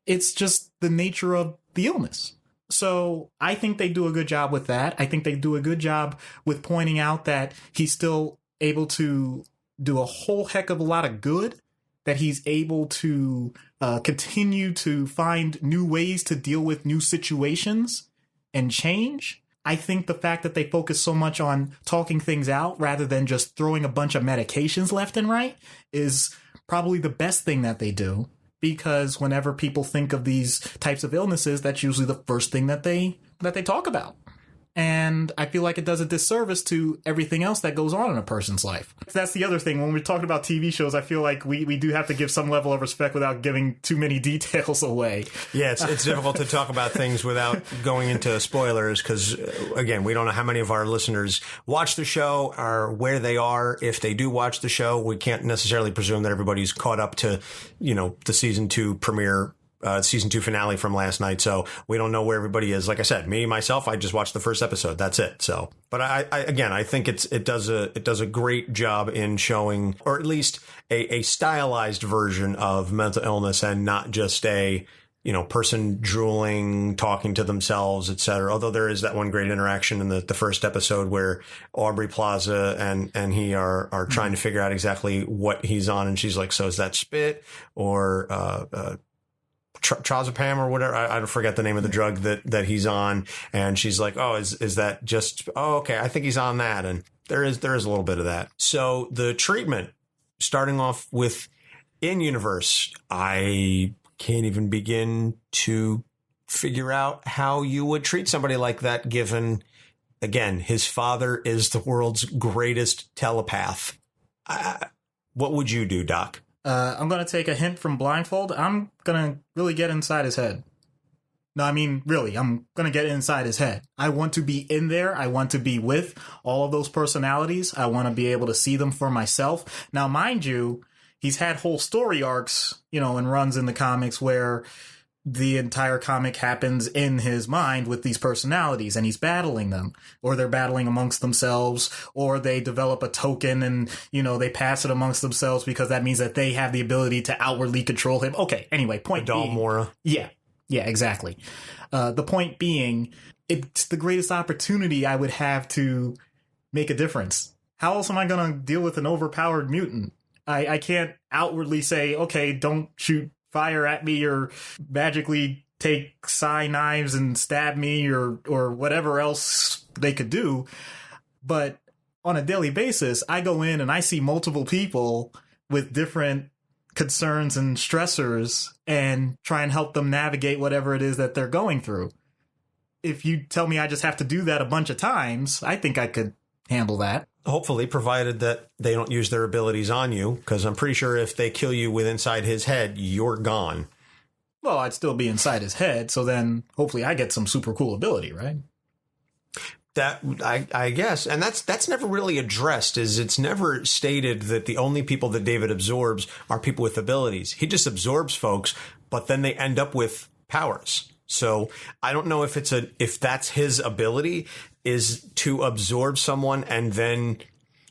It's just the nature of the illness. So I think they do a good job with that. I think they do a good job with pointing out that he's still able to do a whole heck of a lot of good, that he's able to continue to find new ways to deal with new situations and change. I think the fact that they focus so much on talking things out rather than just throwing a bunch of medications left and right is probably the best thing that they do. Because whenever people think of these types of illnesses, that's usually the first thing that they talk about. And I feel like it does a disservice to everything else that goes on in a person's life. That's the other thing. When we're talking about TV shows, I feel like we do have to give some level of respect without giving too many details away. Yeah, it's difficult to talk about things without going into spoilers because, again, we don't know how many of our listeners watch the show or where they are. If they do watch the show, we can't necessarily presume that everybody's caught up to, the season 2 premiere. Season 2 finale from last night. So we don't know where everybody is. Like I said, myself, I just watched the first episode. That's it. So, but I think it does a great job in showing, or at least a stylized version of mental illness and not just a, person drooling, talking to themselves, etc. Although there is that one great interaction in the first episode where Aubrey Plaza and he are trying to figure out exactly what he's on. And she's like, so is that spit or, trazepam or whatever. I forget the name of the drug that he's on. And she's like, oh, is that just, oh, okay. I think he's on that. And there is a little bit of that. So the treatment, starting off with in-universe, I can't even begin to figure out how you would treat somebody like that, given, again, his father is the world's greatest telepath. What would you do, Doc? I'm going to take a hint from Blindfold. I'm going to really get inside his head. No, I mean, really, I'm going to get inside his head. I want to be in there. I want to be with all of those personalities. I want to be able to see them for myself. Now, mind you, he's had whole story arcs, and runs in the comics where the entire comic happens in his mind with these personalities and he's battling them, or they're battling amongst themselves, or they develop a token and, they pass it amongst themselves because that means that they have the ability to outwardly control him. Okay. Anyway, point being. Moira. Yeah, exactly. The point being, it's the greatest opportunity I would have to make a difference. How else am I going to deal with an overpowered mutant? I can't outwardly say, okay, don't shoot fire at me or magically take psi knives and stab me or whatever else they could do. But on a daily basis, I go in and I see multiple people with different concerns and stressors and try and help them navigate whatever it is that they're going through. If you tell me I just have to do that a bunch of times, I think I could handle that. Hopefully, provided that they don't use their abilities on you, because I'm pretty sure if they kill you with inside his head, you're gone. Well, I'd still be inside his head, so then hopefully I get some super cool ability, right? That I guess, and that's never really addressed. Is it's never stated that the only people that David absorbs are people with abilities. He just absorbs folks, but then they end up with powers. So I don't know if that's his ability, is to absorb someone and then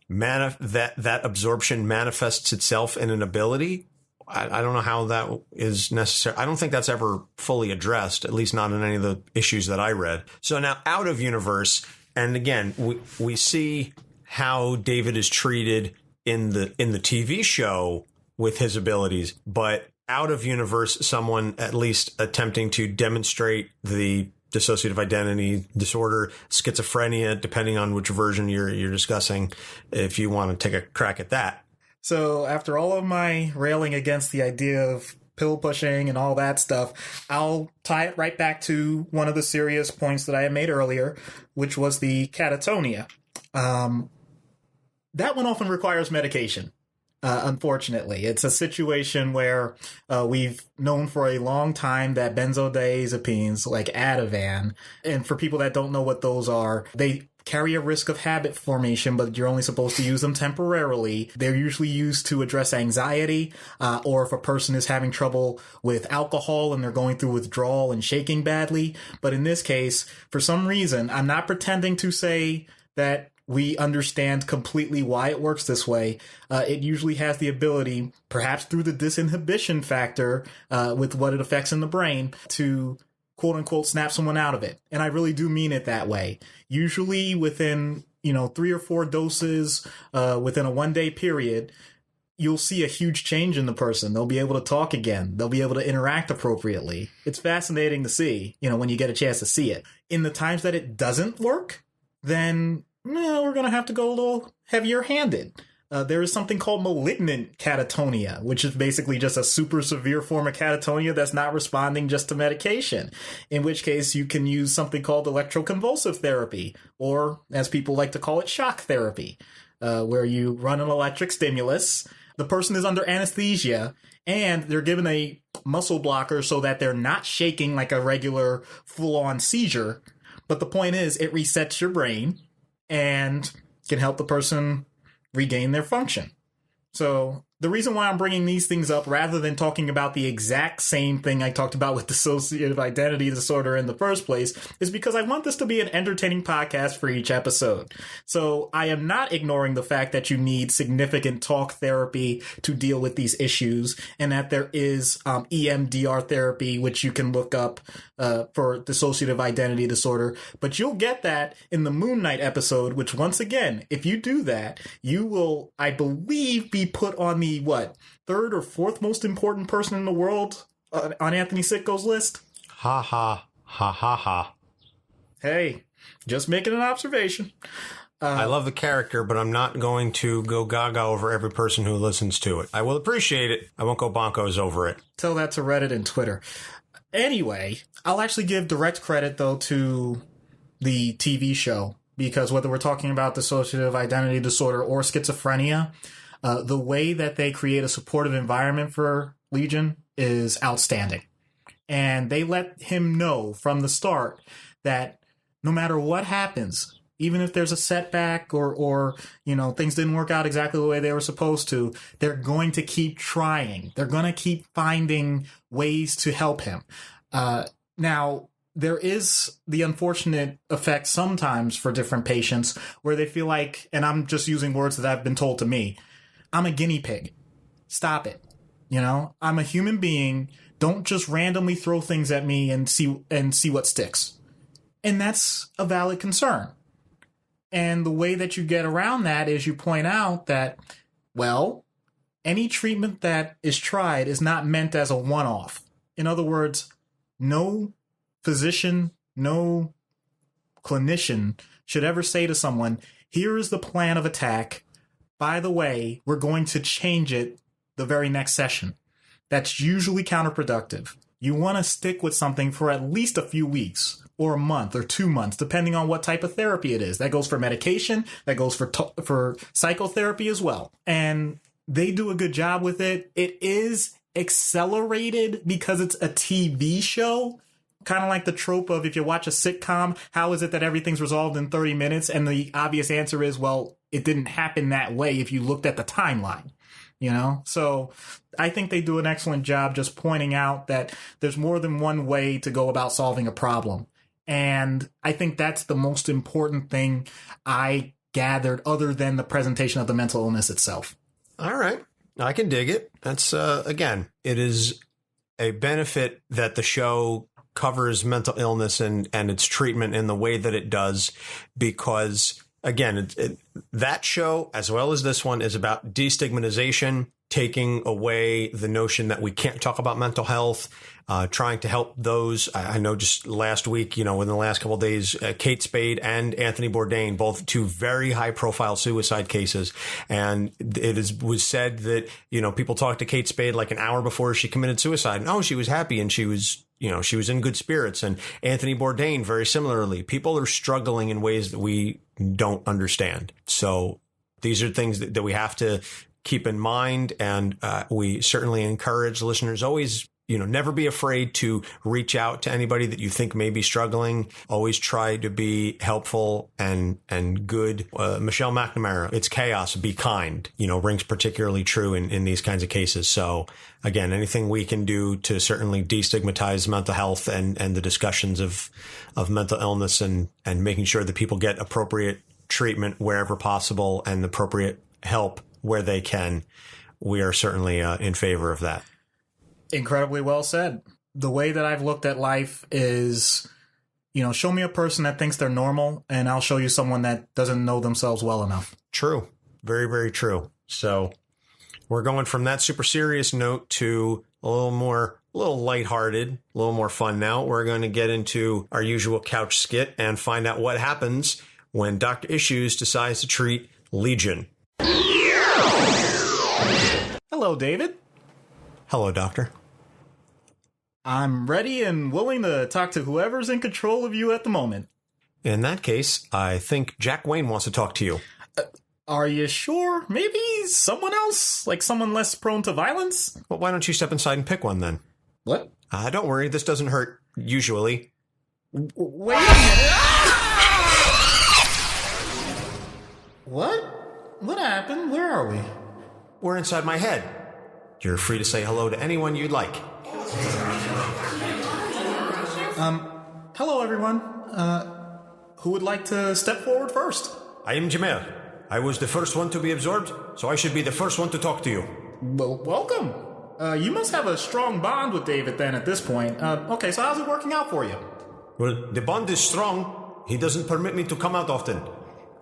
that absorption manifests itself in an ability. I don't know how that is necessary. I don't think that's ever fully addressed, at least not in any of the issues that I read. So now out of universe, and again, we see how David is treated in the TV show with his abilities, but out of universe, someone at least attempting to demonstrate the dissociative identity disorder, schizophrenia, depending on which version you're discussing, if you want to take a crack at that. So after all of my railing against the idea of pill pushing and all that stuff, I'll tie it right back to one of the serious points that I had made earlier, which was the catatonia. That one often requires medication. Unfortunately, it's a situation where we've known for a long time that benzodiazepines like Ativan, and for people that don't know what those are, they carry a risk of habit formation, but you're only supposed to use them temporarily. They're usually used to address anxiety, or if a person is having trouble with alcohol and they're going through withdrawal and shaking badly. But in this case, for some reason, I'm not pretending to say that we understand completely why it works this way. It usually has the ability, perhaps through the disinhibition factor with what it affects in the brain, to quote unquote snap someone out of it. And I really do mean it that way. Usually within, 3 or 4 doses within a 1-day period, you'll see a huge change in the person. They'll be able to talk again. They'll be able to interact appropriately. It's fascinating to see, when you get a chance to see it. In the times that it doesn't work, then we're going to have to go a little heavier handed. There is something called malignant catatonia, which is basically just a super severe form of catatonia that's not responding just to medication, in which case you can use something called electroconvulsive therapy, or as people like to call it, shock therapy, where you run an electric stimulus. The person is under anesthesia and they're given a muscle blocker so that they're not shaking like a regular full-on seizure. But the point is, it resets your brain and can help the person regain their function. So the reason why I'm bringing these things up rather than talking about the exact same thing I talked about with dissociative identity disorder in the first place is because I want this to be an entertaining podcast for each episode. So I am not ignoring the fact that you need significant talk therapy to deal with these issues, and that there is EMDR therapy, which you can look up for dissociative identity disorder. But you'll get that in the Moon Knight episode, which once again, if you do that, you will, I believe, be put on the 3rd or 4th most important person in the world on Anthony Sitko's list. Ha ha ha ha ha. Hey, just making an observation. I love the character, but I'm not going to go gaga over every person who listens to it. I will appreciate it. I won't go bonkos over it. Tell that to Reddit and Twitter. Anyway, I'll actually give direct credit, though, to the TV show, because whether we're talking about dissociative identity disorder or schizophrenia, the way that they create a supportive environment for Legion is outstanding. And they let him know from the start that no matter what happens, even if there's a setback or things didn't work out exactly the way they were supposed to, they're going to keep trying. They're going to keep finding ways to help him. Now, there is the unfortunate effect sometimes for different patients where they feel like, and I'm just using words that have been told to me, I'm a guinea pig. Stop it. I'm a human being. Don't just randomly throw things at me and see what sticks. And that's a valid concern. And the way that you get around that is you point out that, well, any treatment that is tried is not meant as a one-off. In other words, no physician, no clinician should ever say to someone, here is the plan of attack. By the way, we're going to change it the very next session. That's usually counterproductive. You want to stick with something for at least a few weeks or a month or 2 months, depending on what type of therapy it is. That goes for medication. That goes for psychotherapy as well. And they do a good job with it. It is accelerated because it's a TV show. Kind of like the trope of if you watch a sitcom, how is it that everything's resolved in 30 minutes? And the obvious answer is, well, it didn't happen that way if you looked at the timeline, So I think they do an excellent job just pointing out that there's more than one way to go about solving a problem. And I think that's the most important thing I gathered other than the presentation of the mental illness itself. All right. I can dig it. That's, again, it is a benefit that the show covers mental illness and its treatment in the way that it does, because, again, that show, as well as this one, is about destigmatization, taking away the notion that we can't talk about mental health, trying to help those. I know just last week, within the last couple of days, Kate Spade and Anthony Bourdain, both 2 very high profile suicide cases. And was said that, people talked to Kate Spade like an hour before she committed suicide. And, she was happy and she was in good spirits. And Anthony Bourdain, very similarly, people are struggling in ways that we don't understand. So these are things that we have to keep in mind. And we certainly encourage listeners always, never be afraid to reach out to anybody that you think may be struggling. Always try to be helpful and good. Michelle McNamara, it's chaos, be kind, rings particularly true in these kinds of cases. So again, anything we can do to certainly destigmatize mental health and the discussions of mental illness and making sure that people get appropriate treatment wherever possible and appropriate help where they can, we are certainly in favor of that. Incredibly well said. The way that I've looked at life is, show me a person that thinks they're normal, and I'll show you someone that doesn't know themselves well enough. True. Very, very true. So we're going from that super serious note to a little lighthearted, a little more fun now. We're going to get into our usual couch skit and find out what happens when Dr. Issues decides to treat Legion. Hello, David. Hello, Doctor. I'm ready and willing to talk to whoever's in control of you at the moment. In that case, I think Jack Wayne wants to talk to you. Are you sure? Maybe someone else? Like someone less prone to violence? Well, why don't you step inside and pick one then? What? Don't worry, this doesn't hurt, usually. Wait a minute! What? What happened? Where are we? We're inside my head. You're free to say hello to anyone you'd like. Hello everyone. Who would like to step forward first? I am Jameer. I was the first one to be absorbed, so I should be the first one to talk to you. Well, welcome. You must have a strong bond with David then at this point. Okay, so how's it working out for you? Well, the bond is strong. He doesn't permit me to come out often.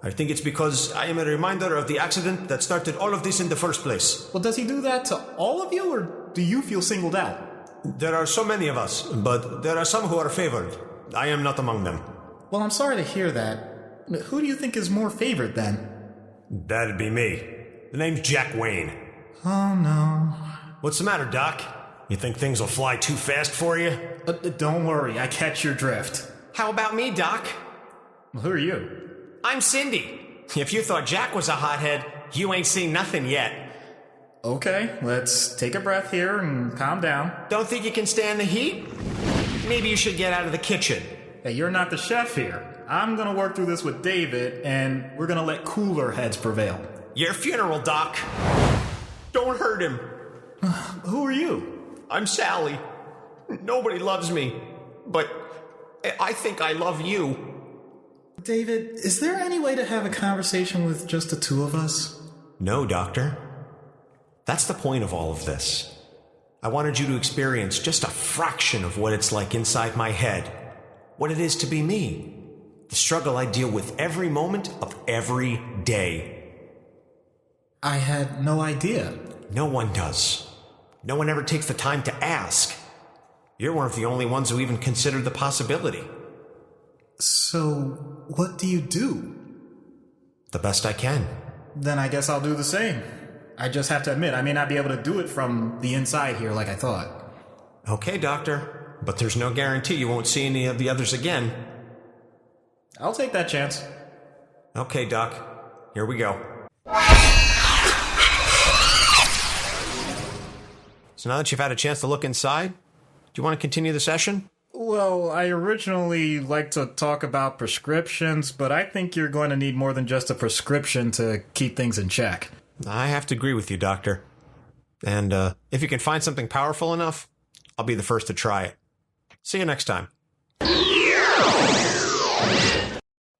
I think it's because I am a reminder of the accident that started all of this in the first place. Well, does he do that to all of you, or do you feel singled out? There are so many of us, but there are some who are favored. I am not among them. Well, I'm sorry to hear that. Who do you think is more favored then? That'd be me. The name's Jack Wayne. Oh, no. What's the matter, Doc? You think things will fly too fast for you? Don't worry, I catch your drift. How about me, Doc? Well, who are you? I'm Cindy. If you thought Jack was a hothead, you ain't seen nothing yet. Okay, let's take a breath here and calm down. Don't think you can stand the heat? Maybe you should get out of the kitchen. Hey, you're not the chef here. I'm gonna work through this with David, and we're gonna let cooler heads prevail. Your funeral, Doc. Don't hurt him. Who are you? I'm Sally. Nobody loves me, but I think I love you. David, is there any way to have a conversation with just the two of us? No, Doctor. That's the point of all of this. I wanted you to experience just a fraction of what it's like inside my head. What it is to be me. The struggle I deal with every moment of every day. I had no idea. No one does. No one ever takes the time to ask. You're one of the only ones who even considered the possibility. So, what do you do? The best I can. Then I guess I'll do the same. I just have to admit, I may not be able to do it from the inside here like I thought. Okay, Doctor. But there's no guarantee you won't see any of the others again. I'll take that chance. Okay, Doc. Here we go. So now that you've had a chance to look inside, do you want to continue the session? Well, I originally liked to talk about prescriptions, but I think you're going to need more than just a prescription to keep things in check. I have to agree with you, Doctor. And if you can find something powerful enough, I'll be the first to try it. See you next time.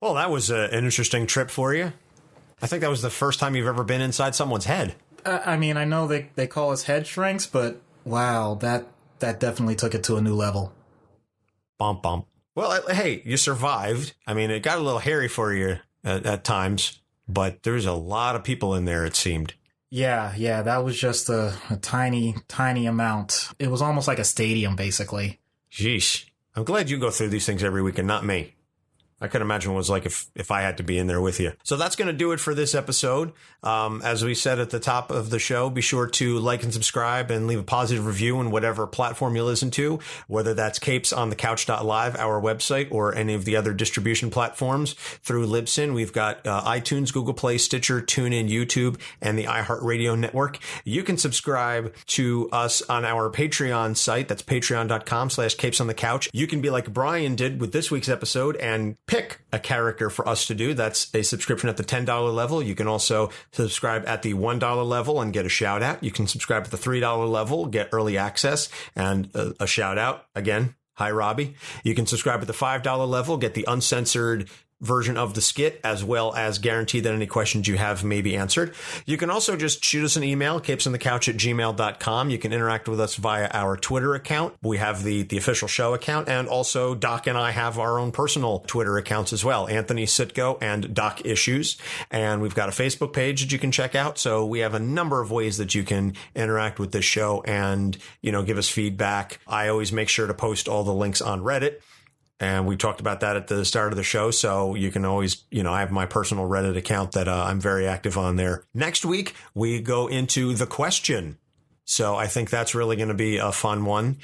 Well, that was an interesting trip for you. I think that was the first time you've ever been inside someone's head. I mean, I know they call us head shrinks, but wow, that definitely took it to a new level. Bump, bump. Well, hey, you survived. I mean, it got a little hairy for you at times, but there's a lot of people in there, it seemed. Yeah, that was just a tiny, tiny amount. It was almost like a stadium, basically. Sheesh. I'm glad you go through these things every week and not me. I could imagine what it was like if I had to be in there with you. So that's going to do it for this episode. As we said at the top of the show, be sure to like and subscribe and leave a positive review on whatever platform you listen to, whether that's capesonthecouch.live, our website, or any of the other distribution platforms through Libsyn. We've got iTunes, Google Play, Stitcher, TuneIn, YouTube, and the iHeartRadio network. You can subscribe to us on our Patreon site. That's patreon.com/capesonthecouch. You can be like Brian did with this week's episode and pick a character for us to do. That's a subscription at the $10 level. You can also subscribe at the $1 level and get a shout out. You can subscribe at the $3 level, get early access and a shout out. Again, hi, Robbie. You can subscribe at the $5 level, get the uncensored version of the skit, as well as guarantee that any questions you have may be answered. You can also just shoot us an email, capesonthecouch@gmail.com. You can interact with us via our Twitter account. We have the official show account, and also Doc and I have our own personal Twitter accounts as well, Anthony Sitko and Doc Issues. And we've got a Facebook page that you can check out. So we have a number of ways that you can interact with this show and, give us feedback. I always make sure to post all the links on Reddit. And we talked about that at the start of the show. So you can always, I have my personal Reddit account that I'm very active on there. Next week, we go into the question. So I think that's really going to be a fun one.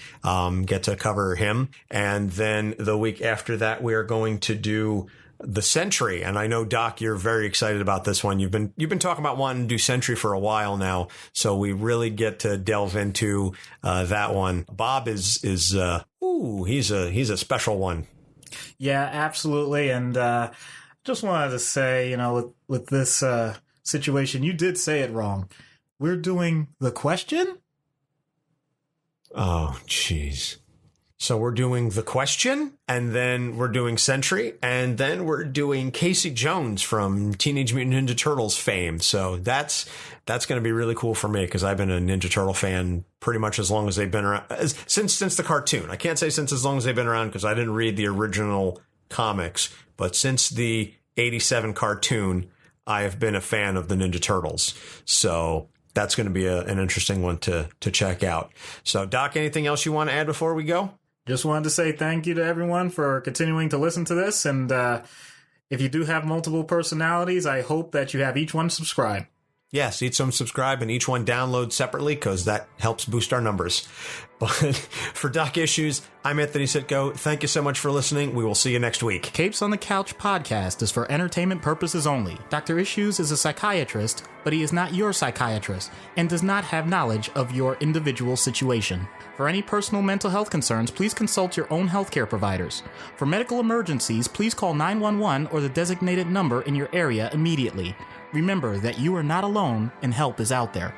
Get to cover him. And then the week after that, we are going to do the Sentry. And I know, Doc, you're very excited about this one. You've been talking about wanting to do Sentry for a while now. So we really get to delve into that one. Bob is he's a special one. Yeah, absolutely. And just wanted to say, with this situation, you did say it wrong. We're doing the question? Oh, jeez. So we're doing the question, and then we're doing Sentry, and then we're doing Casey Jones from Teenage Mutant Ninja Turtles fame. So that's going to be really cool for me, because I've been a Ninja Turtle fan pretty much as long as they've been around, since the cartoon. I can't say since as long as they've been around, because I didn't read the original comics, but since the 87 cartoon, I have been a fan of the Ninja Turtles. So that's going to be an interesting one to check out. So, Doc, anything else you want to add before we go? Just wanted to say thank you to everyone for continuing to listen to this. And if you do have multiple personalities, I hope that you have each one subscribe. Yes, each one subscribe and each one download separately, because that helps boost our numbers. But for Doc Issues, I'm Anthony Sitko. Thank you so much for listening. We will see you next week. Capes on the Couch podcast is for entertainment purposes only. Dr. Issues is a psychiatrist, but he is not your psychiatrist and does not have knowledge of your individual situation. For any personal mental health concerns, please consult your own healthcare providers. For medical emergencies, please call 911 or the designated number in your area immediately. Remember that you are not alone and help is out there.